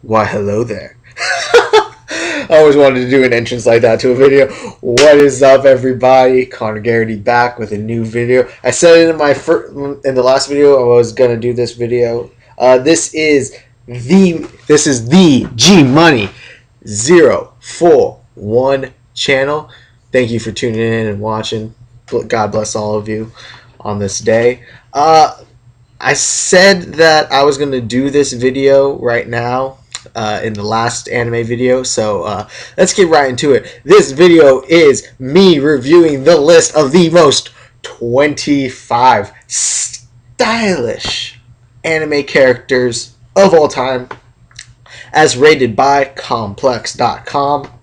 Why, hello there. I always wanted to do an entrance like that to a video. What is up, everybody? Connor Garrity back with a new video. I said it in the last video I was gonna do this video. This is the G Money 041 channel. Thank you for tuning in and watching. God bless all of you on this day. I said that I was gonna do this video right now. In the last anime video, so let's get right into it. This video is me reviewing the list of the most 25 stylish anime characters of all time as rated by Complex.com.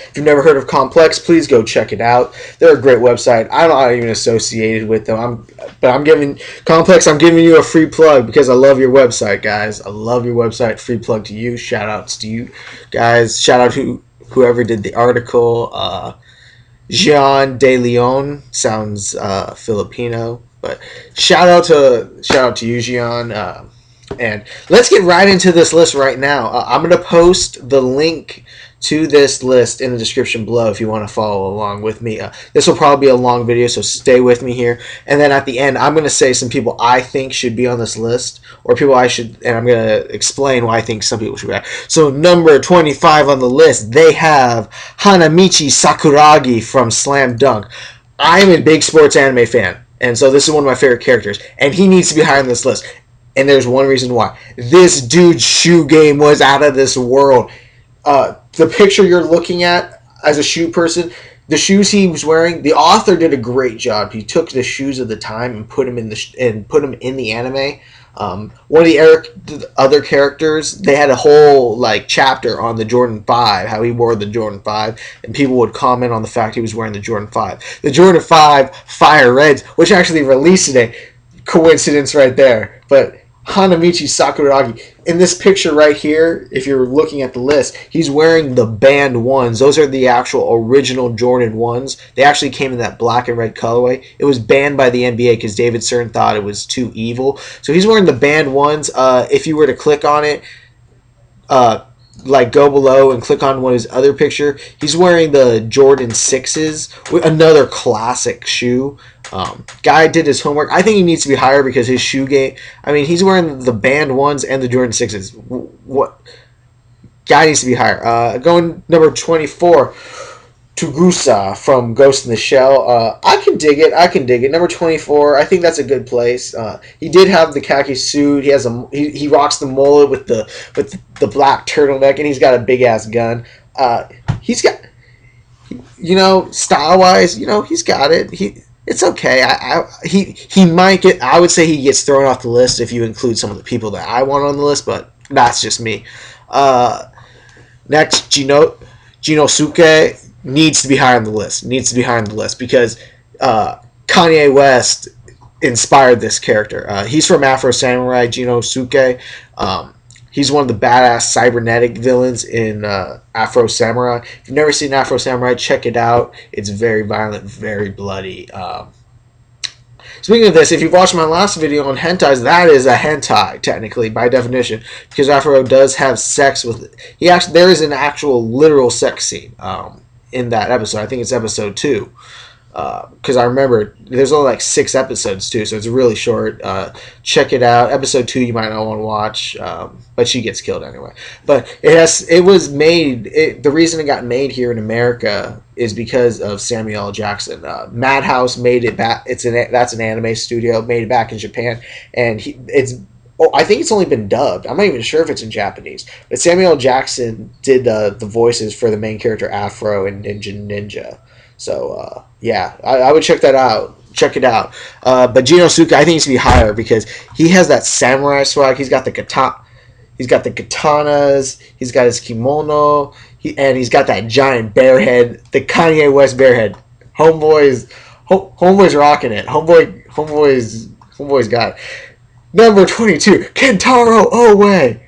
If you've never heard of Complex, please go check it out. They're a great website. I'm not even associated with them. I'm giving Complex. I'm giving you a free plug because I love your website, guys. I love your website. Free plug to you. Shout outs to you, guys. Shout out to whoever did the article. Jean De Leon sounds Filipino, but shout out to you, Jean. And let's get right into this list right now. I'm gonna post the link to this list in the description below if you want to follow along with me. This will probably be a long video, so stay with me here. And then at the end, I'm going to say some people I think should be on this list, or people I should, and I'm going to explain why I think some people should be. So number 25 on the list, they have Hanamichi Sakuragi from Slam Dunk. I'm a big sports anime fan, and so this is one of my favorite characters, and he needs to be higher on this list. And there's one reason why. This dude's shoe game was out of this world. The picture you're looking at as a shoe person, the shoes he was wearing, the author did a great job. He took the shoes of the time and put them in the anime. One of the other characters, they had a whole chapter on the Jordan 5, how he wore the Jordan 5, and people would comment on the fact he was wearing the Jordan 5. The Jordan 5 Fire Reds, which actually released today, coincidence right there, but Hanamichi Sakuragi. In this picture right here, if you're looking at the list, he's wearing the banned ones. Those are the actual original Jordan ones. They actually came in that black and red colorway. It was banned by the NBA because David Stern thought it was too evil. So he's wearing the banned ones. If you were to click on it, go below and click on one of his other picture, he's wearing the Jordan 6s, another classic shoe. Guy did his homework. I think he needs to be higher because his shoe game, I mean, he's wearing the banned ones and the Jordan 6s. What guy needs to be higher? Going number 24, Tugusa from Ghost in the Shell. I can dig it. Number 24. I think that's a good place. He did have the khaki suit. He has he rocks the mullet with the black turtleneck, and he's got a big ass gun. He's got, style wise, he's got it. It's okay. He might get. I would say he gets thrown off the list if you include some of the people that I want on the list, but that's just me. Next, Genosuke needs to be higher on the list. Because Kanye West inspired this character. He's from Afro Samurai, Genosuke. He's one of the badass cybernetic villains in Afro Samurai. If you've never seen Afro Samurai, check it out. It's very violent, very bloody. Speaking of this, if you've watched my last video on hentais, that is a hentai, technically, by definition, because Afro does have sex with... there is an actual, literal sex scene in that episode. I think it's episode 2. Because I remember there's only 6 episodes too, so it's really short. Check it out. Episode 2 you might not want to watch, but she gets killed anyway. But it was made. The reason it got made here in America is because of Samuel L. Jackson. Madhouse made it back. That's an anime studio, made it back in Japan, and I think it's only been dubbed. I'm not even sure if it's in Japanese. But Samuel L. Jackson did the voices for the main character Afro and Ninja. So, yeah, I would check that out. Check it out. But Genosuke, I think he needs to be higher because he has that samurai swag. He's got the katanas. He's got his kimono. And he's got that giant bear head. The Kanye West bear head. Homeboy's rocking it. Homeboy's got it. Number 22, Kentaro Oe.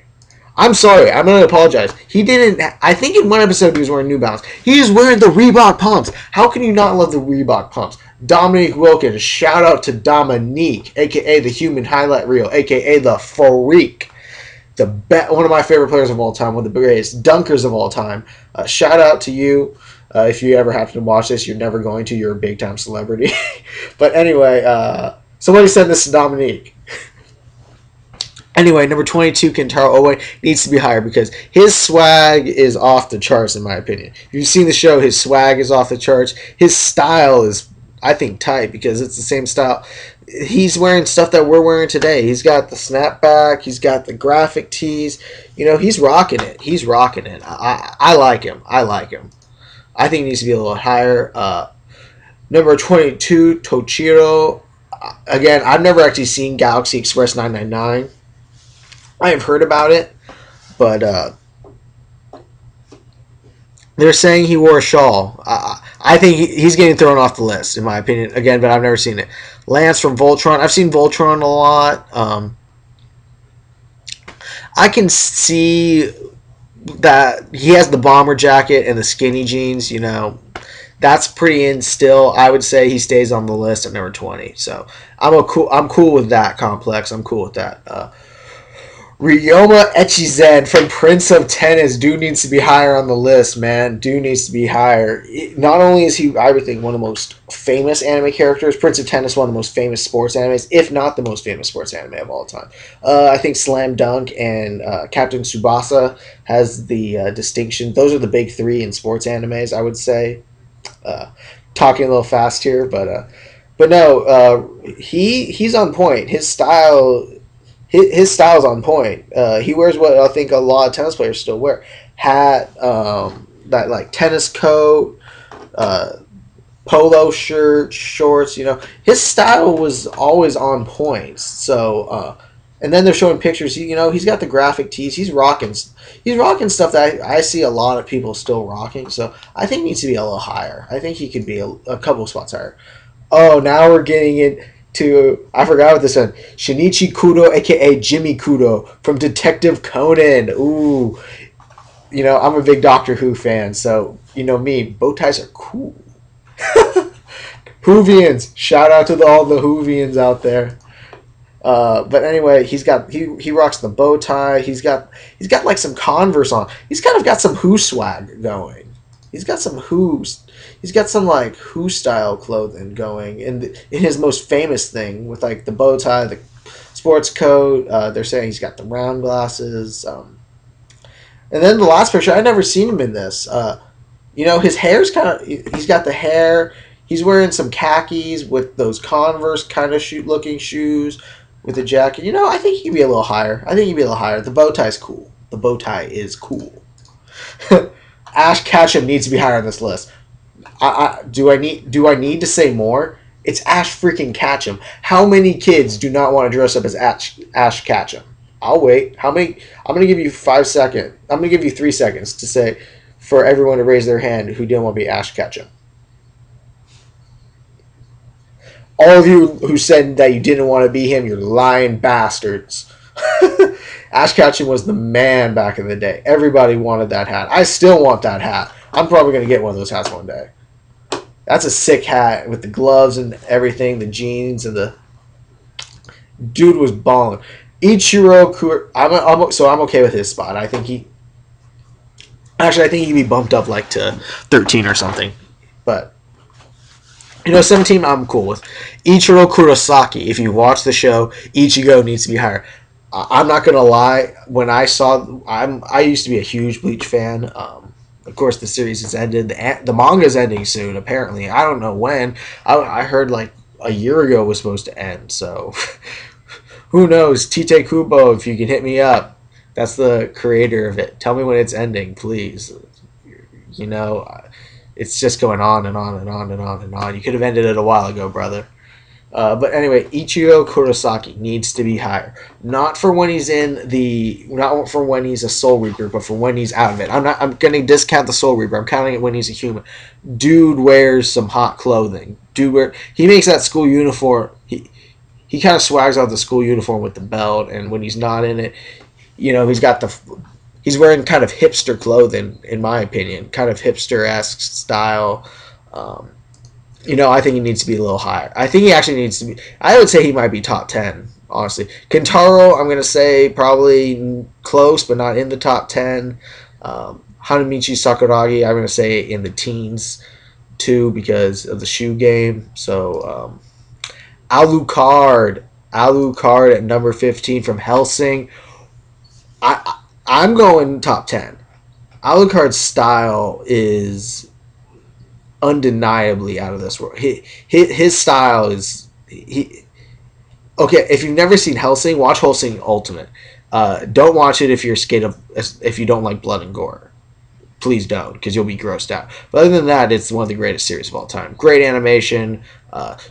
I'm sorry. I'm going to apologize. He didn't... I think in one episode he was wearing New Balance. He is wearing the Reebok pumps. How can you not love the Reebok pumps? Dominique Wilkins. Shout out to Dominique, a.k.a. the Human Highlight Reel, a.k.a. the Freak. one of my favorite players of all time, one of the greatest dunkers of all time. Shout out to you. If you ever happen to watch this, you're never going to. You're a big time celebrity. But anyway, somebody send this to Dominique. Anyway, number 22, Kentaro Oe needs to be higher because his swag is off the charts, in my opinion. If you've seen the show, his swag is off the charts. His style is, I think, tight because it's the same style. He's wearing stuff that we're wearing today. He's got the snapback. He's got the graphic tees. You know, he's rocking it. He's rocking it. I like him. I like him. I think he needs to be a little higher. Number 22, Tochiro. Again, I've never actually seen Galaxy Express 999. I have heard about it, but they're saying he wore a shawl. I think he's getting thrown off the list, in my opinion. Again, but I've never seen it. Lance from Voltron. I've seen Voltron a lot. I can see that he has the bomber jacket and the skinny jeans. You know, that's pretty in still. I would say he stays on the list at number 20. So I'm cool with that, Complex. I'm cool with that. Ryoma Echizen from Prince of Tennis. Dude needs to be higher on the list, man. Dude needs to be higher. Not only is he, I would think, one of the most famous anime characters, Prince of Tennis, one of the most famous sports animes, if not the most famous sports anime of all time. I think Slam Dunk and Captain Tsubasa has the distinction. Those are the big three in sports animes, I would say. Talking a little fast here, but no, he's on point. His style style's on point. He wears what I think a lot of tennis players still wear: hat, that like tennis coat, polo shirt, shorts. You know, his style was always on point. So, and then they're showing pictures. You know, he's got the graphic tees. He's rocking stuff that I see a lot of people still rocking. So I think he needs to be a little higher. I think he could be a couple of spots higher. Oh, now we're getting it. I forgot what this one. Shinichi Kudo, a.k.a. Jimmy Kudo, from Detective Conan. Ooh. You know, I'm a big Doctor Who fan, so, you know me, bow ties are cool. Whovians. Shout out to all the Whovians out there. But anyway, he rocks the bow tie. He's got like some Converse on. He's kind of got some Who swag going. He's got some Who's. He's got some like Who style clothing going in his most famous thing with like the bow tie, the sports coat. They're saying he's got the round glasses. And then the last picture, I'd never seen him in this. You know, his hair's he's got the hair. He's wearing some khakis with those Converse kind of looking shoes with a jacket. You know, I think he could be a little higher. The bow tie's cool. The bow tie is cool. Ash Ketchum needs to be higher on this list. Do I need to say more? It's Ash freaking Ketchum. How many kids do not want to dress up as Ash Ketchum? I'll wait. How many? I'm going to give you 5 seconds. I'm going to give you 3 seconds to say for everyone to raise their hand who didn't want to be Ash Ketchum. All of you who said that you didn't want to be him, you're lying bastards. Ash Ketchum was the man back in the day. Everybody wanted that hat. I still want that hat. I'm probably going to get one of those hats one day. That's a sick hat with the gloves and everything, the jeans and the dude was balling. Ichiro Kura, so I'm okay with his spot. I think he'd be bumped up like to 13 or something. But you know, 17 I'm cool with. Ichiro Kurosaki. If you watch the show, Ichigo needs to be higher. I'm not gonna lie. When I used to be a huge Bleach fan. Of course, the series has ended. The manga's ending soon, apparently. I don't know when. I heard like a year ago it was supposed to end. So, who knows? Tite Kubo, if you can hit me up. That's the creator of it. Tell me when it's ending, please. You know, it's just going on and on and on and on and on. You could have ended it a while ago, brother. But anyway, Ichiro Kurosaki needs to be higher. Not for when he's not for when he's a Soul Reaper, but for when he's out of it. I'm gonna discount the Soul Reaper. I'm counting it when he's a human. Dude wears some hot clothing. He makes that school uniform. He kind of swags out the school uniform with the belt, and when he's not in it, you know, he's wearing kind of hipster clothing, in my opinion, kind of hipster-esque style. You know, I think he needs to be a little higher. I think he actually needs to be. I would say he might be top 10 honestly. Kentaro, I'm going to say probably close, but not in the top 10. Hanamichi Sakuragi, I'm going to say in the teens, too, because of the shoe game. So, Alucard. Alucard at number 15 from Hellsing. I'm going top 10. Alucard's style is undeniably out of this world. His style is okay. If you've never seen Hellsing, watch Hellsing Ultimate. Don't watch it if you're scared of if you don't like blood and gore. Please don't, because you'll be grossed out. But other than that, it's one of the greatest series of all time. Great animation,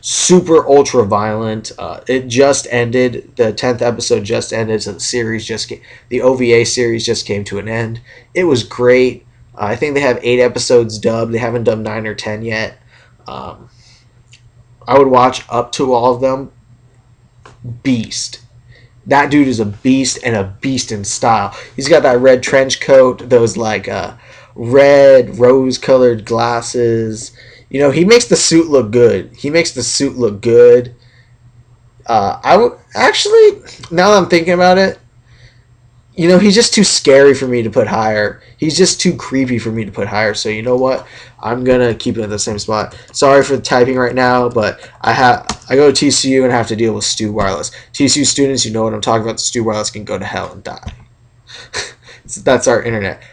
super ultra violent. It just ended. The 10th episode just ended, so the OVA series just came to an end. It was great. I think they have 8 episodes dubbed. They haven't done 9 or 10 yet. I would watch up to all of them. Beast. That dude is a beast, and a beast in style. He's got that red trench coat, those like red rose-colored glasses. You know, he makes the suit look good. I would actually, now that I'm thinking about it, you know, he's just too scary for me to put higher. He's just too creepy for me to put higher. So you know what? I'm gonna keep it in the same spot. Sorry for the typing right now, but I go to TCU and have to deal with Stu Wireless. TCU students, you know what I'm talking about. Stu Wireless can go to hell and die. That's our internet.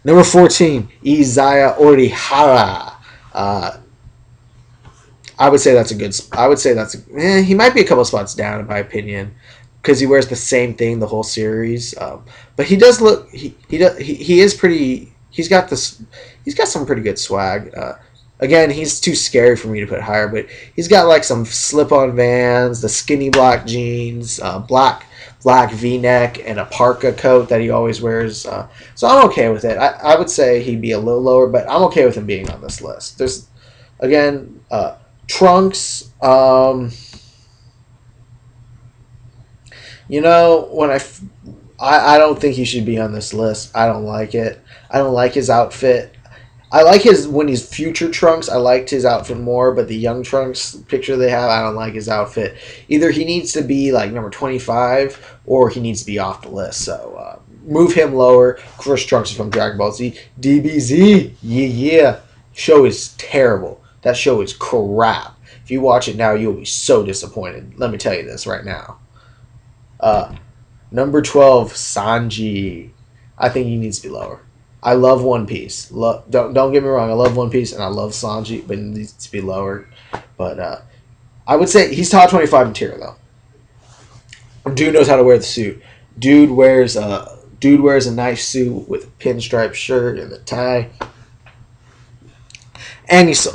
Number 14, Izaya Orihara. I would say that's a good. He might be a couple spots down in my opinion, because he wears the same thing the whole series. But he does look. He is pretty. He's got this. He's got some pretty good swag. Again, he's too scary for me to put higher, but he's got like some slip-on Vans, the skinny black jeans, black V-neck, and a parka coat that he always wears. So I'm okay with it. I would say he'd be a little lower, but I'm okay with him being on this list. There's, again, Trunks. You know, I don't think he should be on this list. I don't like it. I don't like his outfit. I like when he's future Trunks. I liked his outfit more, but the young Trunks picture they have, I don't like his outfit. Either he needs to be like number 25, or he needs to be off the list. So move him lower. Of course, Trunks is from Dragon Ball Z. DBZ, yeah. Show is terrible. That show is crap. If you watch it now, you'll be so disappointed. Let me tell you this right now. Number 12, Sanji. I think he needs to be lower. I love One Piece. Don't get me wrong. I love One Piece and I love Sanji, but he needs to be lower. But I would say he's top 25 material though. Dude knows how to wear the suit. Dude wears a nice suit with a pinstripe shirt and the tie. And he's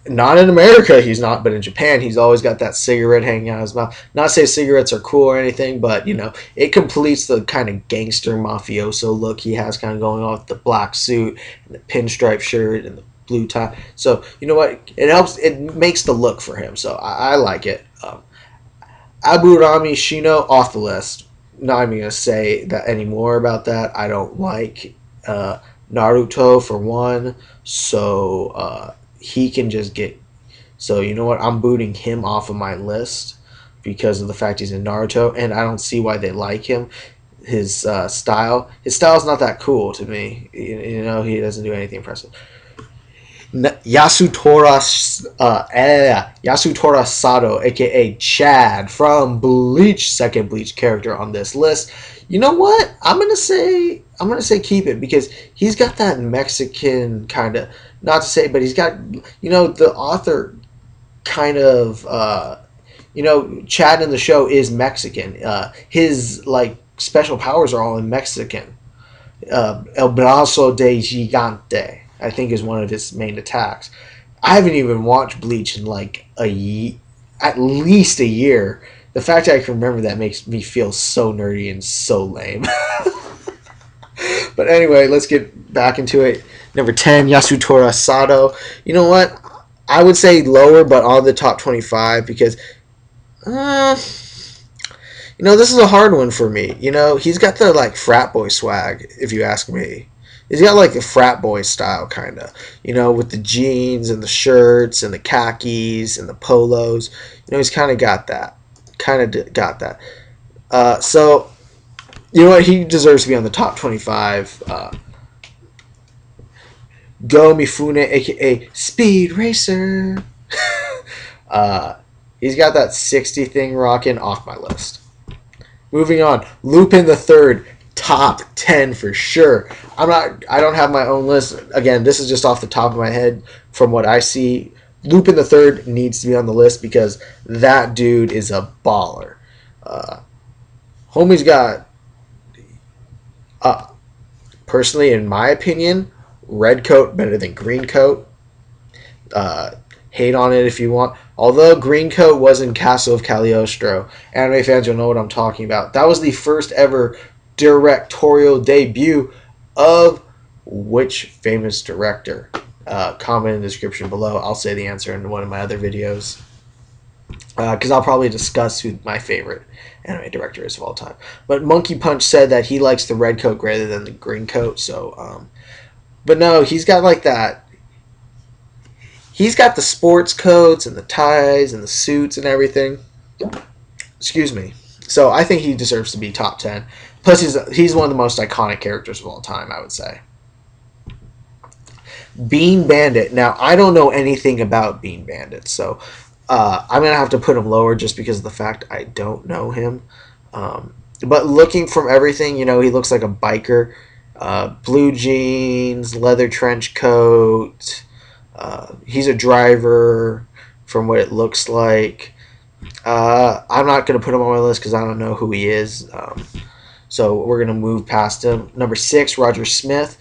not in America, he's not, but in Japan, he's always got that cigarette hanging out of his mouth. Not to say cigarettes are cool or anything, but, you know, it completes the kind of gangster mafioso look he has kind of going on with the black suit and the pinstripe shirt and the blue tie. So, you know what? It helps. It makes the look for him. So, I like it. Aburami Shino, off the list. Not even going to say that anymore about that. I don't like Naruto, for one. So, he can just get. So you know what? I'm booting him off of my list because of the fact he's in Naruto, and I don't see why they like him. His style. His style's not that cool to me. You know, he doesn't do anything impressive. Yasutora Sato, aka Chad from Bleach, second Bleach character on this list. You know what? I'm gonna say keep it because he's got that Mexican kind of, not to say, but he's got, you know, the author kind of, you know, Chad in the show is Mexican. His like special powers are all in Mexican. El Brazo de Gigante, I think, is one of his main attacks. I haven't even watched Bleach in like at least a year. The fact that I can remember that makes me feel so nerdy and so lame. But anyway, let's get back into it. Number 10, Yasutora Sato. You know what? I would say lower, but on the top 25 because, you know, this is a hard one for me. You know, he's got the like frat boy swag, if you ask me. He's got like a frat boy style, kind of. You know, with the jeans and the shirts and the khakis and the polos. You know, he's kind of got that. kind of got that. So, you know what? He deserves to be on the top 25. Go Mifune, a.k.a. Speed Racer. He's got that 60 thing rocking off my list. Moving on. Lupin the Third, top 10 for sure. I don't have my own list. Again, this is just off the top of my head from what I see. Lupin the Third needs to be on the list because that dude is a baller. Homie's got, personally, in my opinion, red coat better than green coat. Hate on it if you want. Although green coat was in Castle of Cagliostro, anime fans will know what I'm talking about. That was the first ever directorial debut of which famous director? Comment in the description below. I'll say the answer in one of my other videos. Because I'll probably discuss who my favorite anime director is of all time. But Monkey Punch said that he likes the red coat greater than the green coat. So, but no, he's got like that. He's got the sports coats and the ties and the suits and everything. Excuse me. So I think he deserves to be top 10. Plus, he's one of the most iconic characters of all time, I would say. Bean Bandit. Now, I don't know anything about Bean Bandit, so I'm going to have to put him lower just because of the fact I don't know him. But looking from everything, you know, he looks like a biker. Blue jeans, leather trench coat. He's a driver from what it looks like. I'm not going to put him on my list because I don't know who he is. So we're going to move past him. Number 6, Roger Smith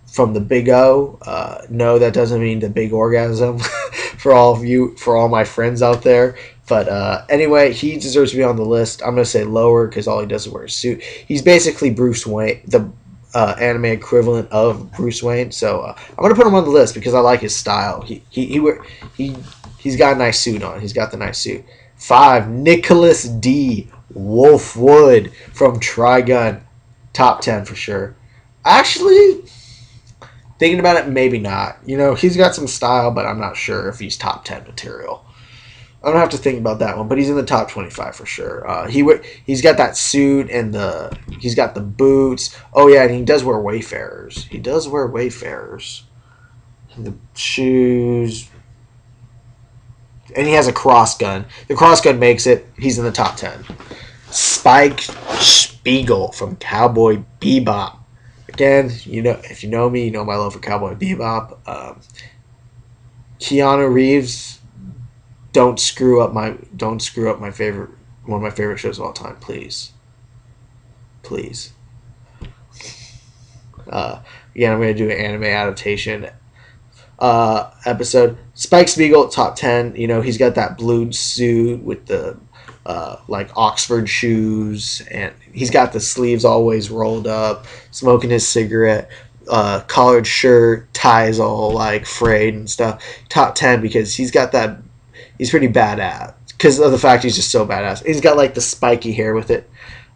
from the Big O. No, that doesn't mean the big orgasm for all of you, for all my friends out there. But anyway, he deserves to be on the list. I'm going to say lower because all he does is wear a suit. He's basically Bruce Wayne, the anime equivalent of Bruce Wayne. So I'm going to put him on the list because I like his style. He's got a nice suit on. He's got the nice suit. 5, Nicholas D. Wolfwood from Trigun. Top 10 for sure. Actually, thinking about it, maybe not. You know, he's got some style, but I'm not sure if he's top 10 material. I don't have to think about that one, but he's in the top 25 for sure. He's got that suit and he's got the boots. Oh yeah, and he does wear Wayfarers. He does wear Wayfarers. And the shoes. And he has a cross gun. The cross gun makes it. He's in the top 10. Spike Spiegel from Cowboy Bebop. Again, you know, if you know me, you know my love for Cowboy Bebop. Keanu Reeves. Don't screw up my favorite, one of my favorite shows of all time, please. Please. Again, I'm going to do an anime adaptation episode. Spike Spiegel, top 10. You know, he's got that blue suit with the like Oxford shoes, and he's got the sleeves always rolled up, smoking his cigarette. Collared shirt, ties all like frayed and stuff. Top 10 because he's got that. He's pretty badass because of the fact he's just so badass. He's got like the spiky hair with it.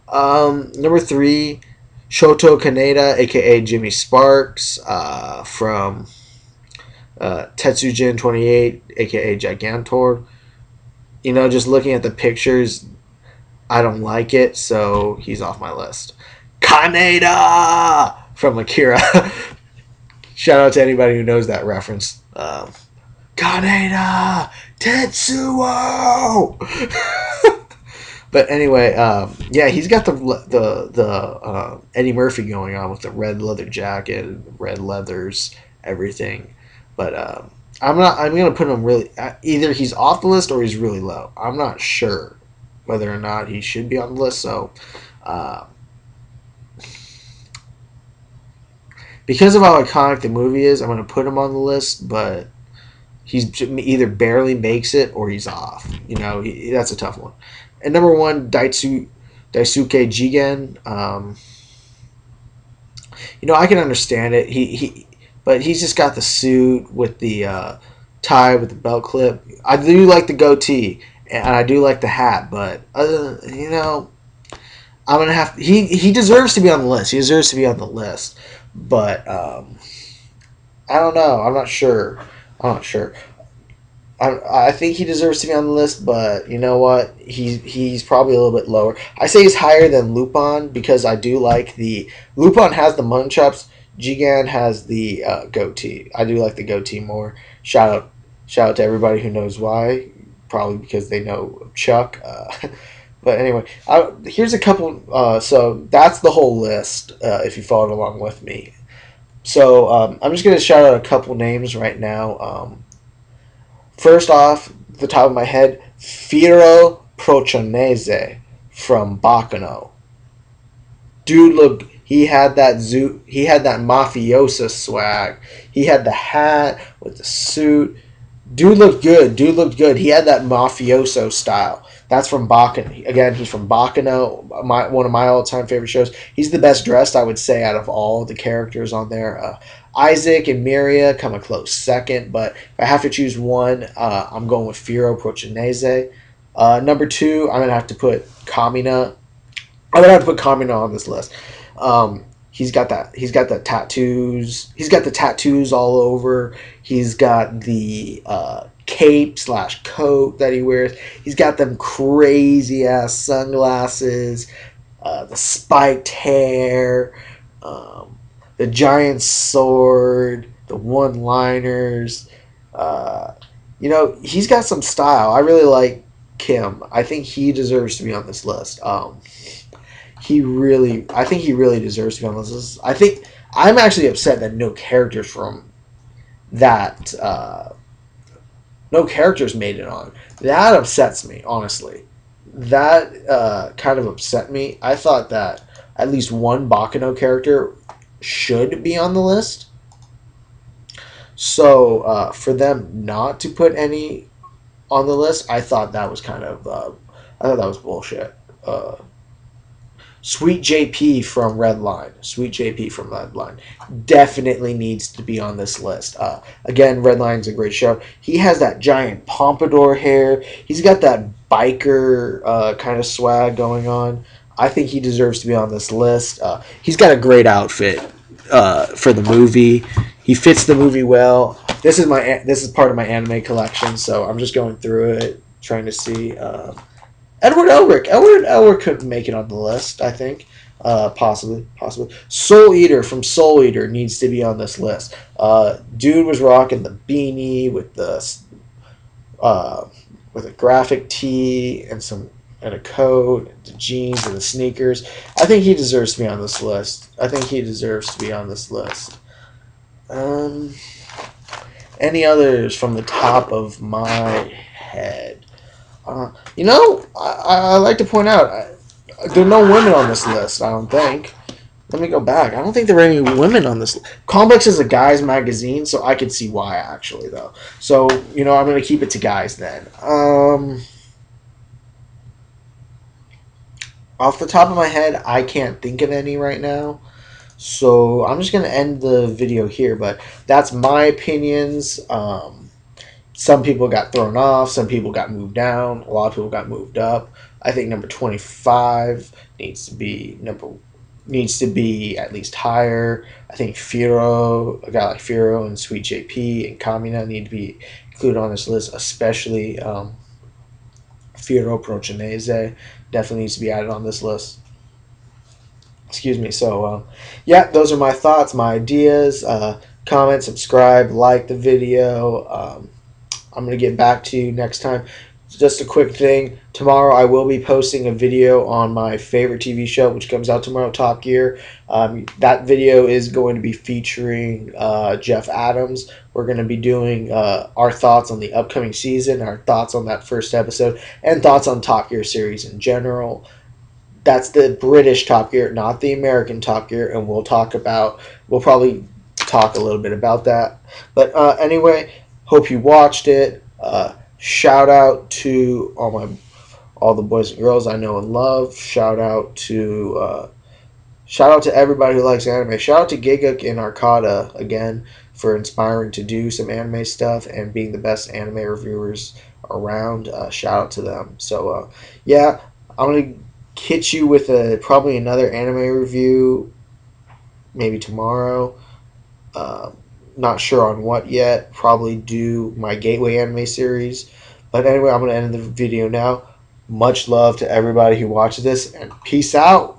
Number 3, Shoto Kaneda, aka Jimmy Sparks, from Tetsujin 28, aka Gigantor. You know, just looking at the pictures, I don't like it, so he's off my list. Kaneda from Akira. Shout out to anybody who knows that reference. Kaneda Tetsuo. But anyway, yeah, he's got the Eddie Murphy going on with the red leather jacket, red leathers, everything. But I'm gonna put him really, either he's off the list or he's really low. I'm not sure whether or not he should be on the list. So because of how iconic the movie is, I'm gonna put him on the list, but he's either barely makes it or he's off. You know, that's a tough one. And number 1, Daisuke Jigen. You know, I can understand it. But he's just got the suit with the tie with the belt clip. I do like the goatee and I do like the hat, but you know, I'm gonna have. He deserves to be on the list. He deserves to be on the list, but I don't know. I'm not sure. I think he deserves to be on the list, but you know what? He's probably a little bit lower. I say he's higher than Lupin because I do like the Lupin has the munchups. Jigen has the goatee. I do like the goatee more. Shout out to everybody who knows why. Probably because they know Chuck. But anyway, here's a couple. So that's the whole list. If you followed along with me. So I'm just gonna shout out a couple names right now. First off, the top of my head, Firo Procionese from Bacano. Dude, look, he had that mafiosa swag. He had the hat with the suit. Dude looked good. Dude looked good. He had that mafioso style. That's from Bacano. Again, he's from Bacano, one of my all-time favorite shows. He's the best dressed, I would say, out of all the characters on there. Isaac and Miria come a close second, but if I have to choose one, I'm going with Firo Procionese. Number two, I'm gonna have to put Kamina. I'm gonna have to put Kamina on this list. He's got that. He's got the tattoos. He's got the tattoos all over. He's got the cape / coat that he wears. He's got them crazy ass sunglasses, the spiked hair, the giant sword, the one-liners. You know, he's got some style. I really like Kim. I think he deserves to be on this list. I think he really deserves to be on this list. I think I'm actually upset that no characters from that, no characters made it on. That upsets me, honestly. That kind of upset me. I thought that at least one Bakano character should be on the list. So for them not to put any on the list, I thought that was kind of, I thought that was bullshit. Sweet JP from Redline. Sweet JP from Redline definitely needs to be on this list. Again, Redline's a great show. He has that giant pompadour hair. He's got that biker kind of swag going on. I think he deserves to be on this list. He's got a great outfit for the movie. He fits the movie well. This is part of my anime collection, so I'm just going through it, trying to see. Edward Elric. Edward Elric couldn't make it on the list, I think. Possibly. Soul Eater from Soul Eater needs to be on this list. Dude was rocking the beanie with a graphic tee and a coat, the jeans and the sneakers. I think he deserves to be on this list. Any others from the top of my head? I like to point out, there are no women on this list, I don't think. Let me go back. I don't think there are any women on this list. Complex is a guy's magazine, so I could see why, actually, though. So, I'm going to keep it to guys then. Off the top of my head, I can't think of any right now. So, I'm just going to end the video here, but that's my opinions. Some people got thrown off. Some people got moved down. A lot of people got moved up. I think number 25 needs to be at least higher. I think a guy like Firo and Sweet JP and Kamina need to be included on this list, especially Firo Procionese definitely needs to be added on this list. Excuse me. So, yeah, those are my thoughts, my ideas. Comment, subscribe, like the video. I'm going to get back to you next time. Just a quick thing. Tomorrow I will be posting a video on my favorite TV show, which comes out tomorrow, Top Gear. That video is going to be featuring Jeff Adams. We're going to be doing our thoughts on the upcoming season, our thoughts on that first episode, and thoughts on Top Gear series in general. That's the British Top Gear, not the American Top Gear, and we'll probably talk a little bit about that. But anyway, hope you watched it. Shout out to all the boys and girls I know and love. Shout out to everybody who likes anime. Shout out to Giguk and Arcada again for inspiring to do some anime stuff and being the best anime reviewers around. Shout out to them. So yeah, I'm gonna hit you with probably another anime review maybe tomorrow. Not sure on what yet. Probably do my Gateway anime series. But anyway, I'm going to end the video now. Much love to everybody who watches this, and peace out.